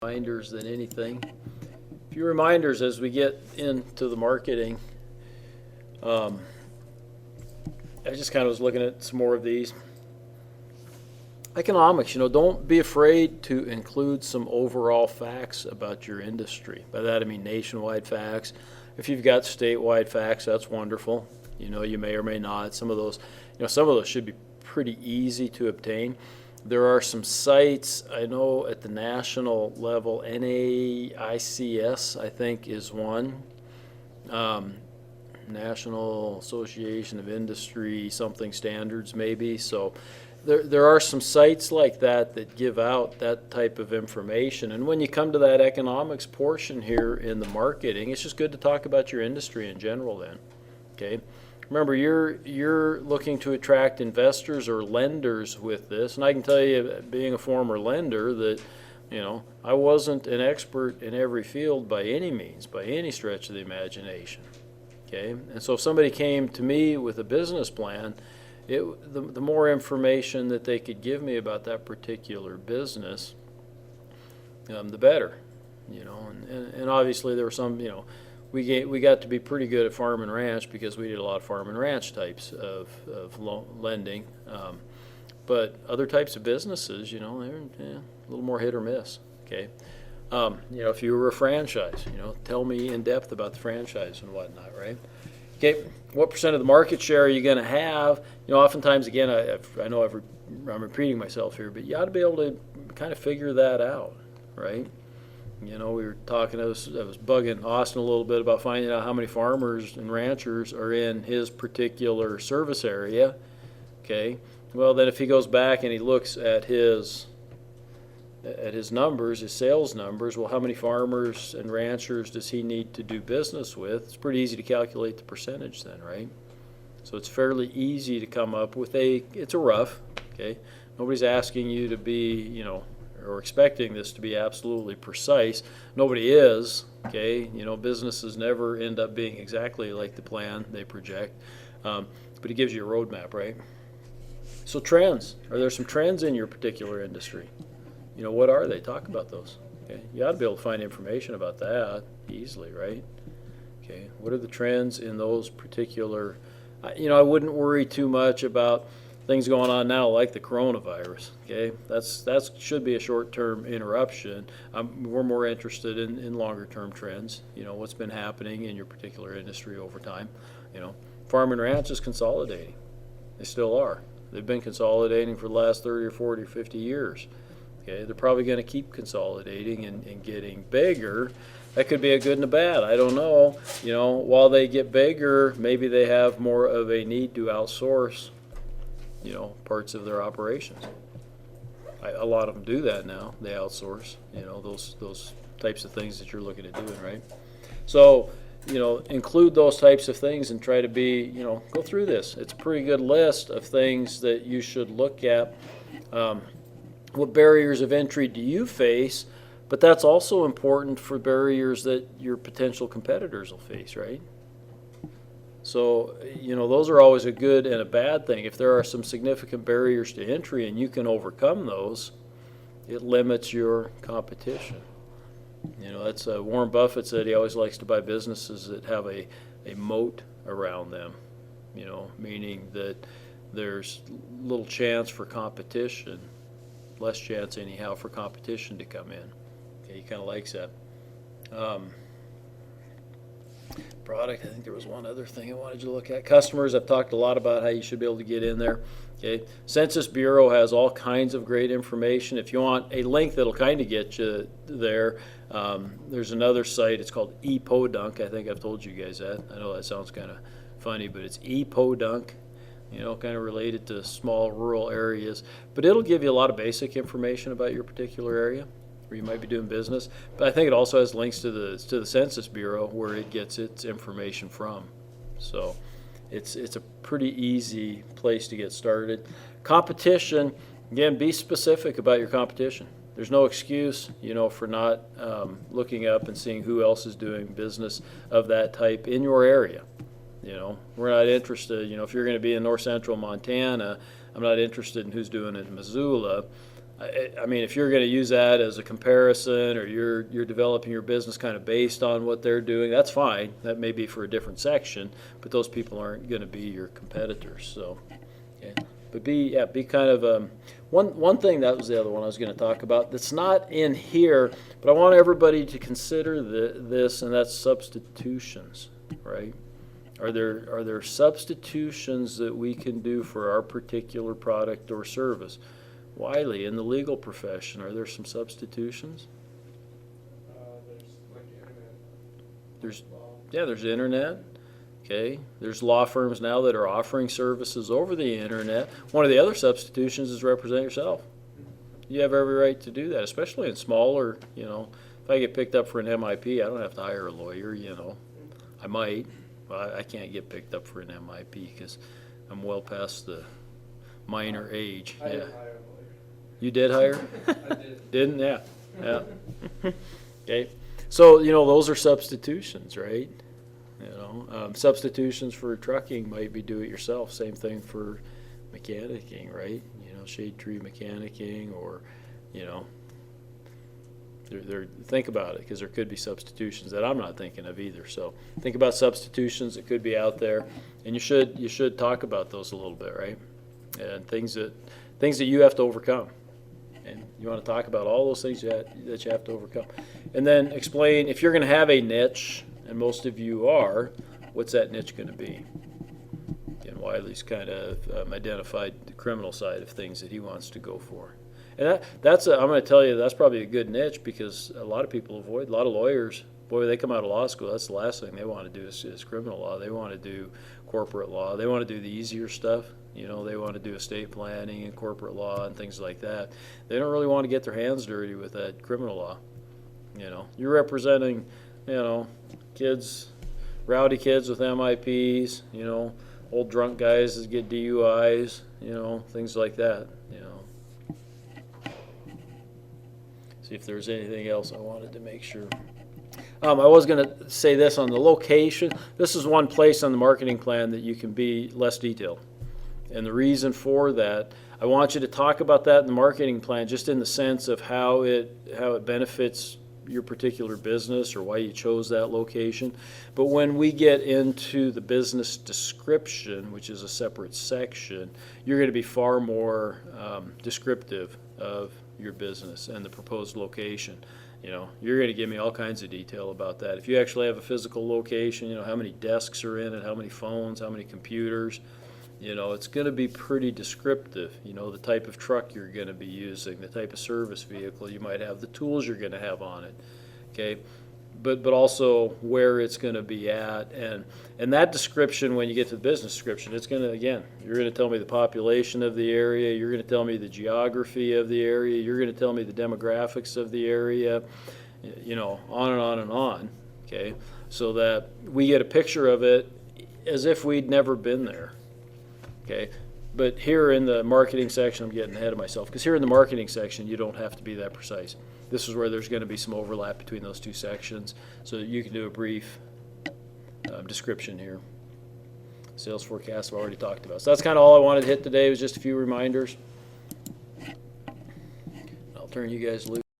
Reminders than anything. A few reminders as we get into the marketing. I just kind of was looking at some more of these. Economics, don't be afraid to include some overall facts about your industry. By that I mean nationwide facts. If you've got statewide facts, that's wonderful. You may or may not. Some of those should be pretty easy to obtain. There are some sites, I know at the national level, NAICS, I think, is one. National Association of Industry something standards, maybe. So there are some sites like that give out that type of information. And when you come to that economics portion here in the marketing, it's just good to talk about your industry in general then. Okay. Remember, you're looking to attract investors or lenders with this, and I can tell you, being a former lender, that I wasn't an expert in every field by any means, by any stretch of the imagination. Okay, and so if somebody came to me with a business plan, the more information that they could give me about that particular business, the better. And obviously there were some, we got to be pretty good at farm and ranch because we did a lot of farm and ranch types of lending. But other types of businesses, they're a little more hit or miss. Okay. If you were a franchise, tell me in depth about the franchise and whatnot, right? Okay. What percent of the market share are you going to have? Oftentimes, again, I'm repeating myself here, but you ought to be able to kind of figure that out, right? We were talking, I was bugging Austin a little bit about finding out how many farmers and ranchers are in his particular service area. Okay. Well, then if he goes back and he looks at his numbers, his sales numbers, well, how many farmers and ranchers does he need to do business with? It's pretty easy to calculate the percentage then, right? So it's fairly easy to come up with it's a rough, okay? Nobody's asking you to be, or expecting this to be absolutely precise. Nobody is, okay? Businesses never end up being exactly like the plan they project, but it gives you a roadmap, right? So trends. Are there some trends in your particular industry? What are they? Talk about those. Okay, you ought to be able to find information about that easily, right? Okay, what are the trends in those particular? I wouldn't worry too much about things going on now like the coronavirus. Okay, that should be a short-term interruption. We're more interested in longer-term trends. What's been happening in your particular industry over time. Farm and ranch is consolidating. They still are. They've been consolidating for the last 30 or 40 or 50 years. Okay, they're probably going to keep consolidating and getting bigger. That could be a good and a bad. I don't know. While they get bigger, maybe they have more of a need to outsource, parts of their operations. A lot of them do that now. They outsource, those types of things that you're looking at doing, right? So, include those types of things and try to be, go through this. It's a pretty good list of things that you should look at. What barriers of entry do you face? But that's also important for barriers that your potential competitors will face, right? So, those are always a good and a bad thing. If there are some significant barriers to entry and you can overcome those, it limits your competition. That's Warren Buffett said he always likes to buy businesses that have a moat around them, meaning that there's little chance for competition. Less chance anyhow for competition to come in. Okay, he kind of likes that. Product, I think there was one other thing I wanted you to look at. Customers, I've talked a lot about how you should be able to get in there. Okay, Census Bureau has all kinds of great information. If you want a link that'll kind of get you there, there's another site. It's called ePodunk. I think I've told you guys that. I know that sounds kind of funny, but it's ePodunk. Kind of related to small rural areas. But it'll give you a lot of basic information about your particular area where you might be doing business. But I think it also has links to the Census Bureau where it gets its information from. So it's a pretty easy place to get started. Competition, again, be specific about your competition. There's no excuse, for not looking up and seeing who else is doing business of that type in your area. We're not interested, if you're going to be in north central Montana, I'm not interested in who's doing it in Missoula. I mean, if you're going to use that as a comparison, or you're developing your business kind of based on what they're doing, that's fine. That may be for a different section, but those people aren't going to be your competitors. So, yeah. But be kind of one thing. That was the other one I was going to talk about. That's not in here, but I want everybody to consider this, and that's substitutions, right? Are there substitutions that we can do for our particular product or service? Wiley, in the legal profession, are there some substitutions? There's like internet. There's internet. Okay, there's law firms now that are offering services over the internet. One of the other substitutions is represent yourself. You have every right to do that, especially in smaller, if I get picked up for an MIP, I don't have to hire a lawyer, I might. Well, I can't get picked up for an MIP because I'm well past the minor age. I didn't hire a lawyer. You did hire? I did. Didn't? Yeah. Okay. So, those are substitutions, right? Substitutions for trucking might be do-it-yourself. Same thing for mechanicking, right? Shade tree mechanicking, or, think about it, because there could be substitutions that I'm not thinking of either. So think about substitutions that could be out there, and you should talk about those a little bit, right? And things that you have to overcome. And you want to talk about all those things that you have to overcome. And then explain, if you're going to have a niche, and most of you are, what's that niche going to be? And Wiley's kind of identified the criminal side of things that he wants to go for. And I'm going to tell you, that's probably a good niche, because a lot of people avoid, a lot of lawyers, boy, they come out of law school, that's the last thing they want to do is criminal law. They want to do corporate law. They want to do the easier stuff. They want to do estate planning and corporate law and things like that. They don't really want to get their hands dirty with that criminal law. You're representing, kids, rowdy kids with MIPs, old drunk guys that get DUIs, things like that, See if there's anything else I wanted to make sure. I was going to say this on the location. This is one place on the marketing plan that you can be less detailed. And the reason for that, I want you to talk about that in the marketing plan, just in the sense of how it benefits your particular business, or why you chose that location. But when we get into the business description, which is a separate section, you're going to be far more descriptive of your business and the proposed location. You're going to give me all kinds of detail about that. If you actually have a physical location, how many desks are in it, how many phones, how many computers, it's going to be pretty descriptive. The type of truck you're going to be using, the type of service vehicle you might have, the tools you're going to have on it, okay? But also where it's going to be at, and that description, when you get to the business description, it's going to, again, you're going to tell me the population of the area, you're going to tell me the geography of the area, you're going to tell me the demographics of the area, on and on and on, okay? So that we get a picture of it as if we'd never been there. Okay, but here in the marketing section, I'm getting ahead of myself, because here in the marketing section, you don't have to be that precise. This is where there's going to be some overlap between those two sections, so you can do a brief description here. Sales forecast I've already talked about. So that's kind of all I wanted to hit today, was just a few reminders. I'll turn you guys loose.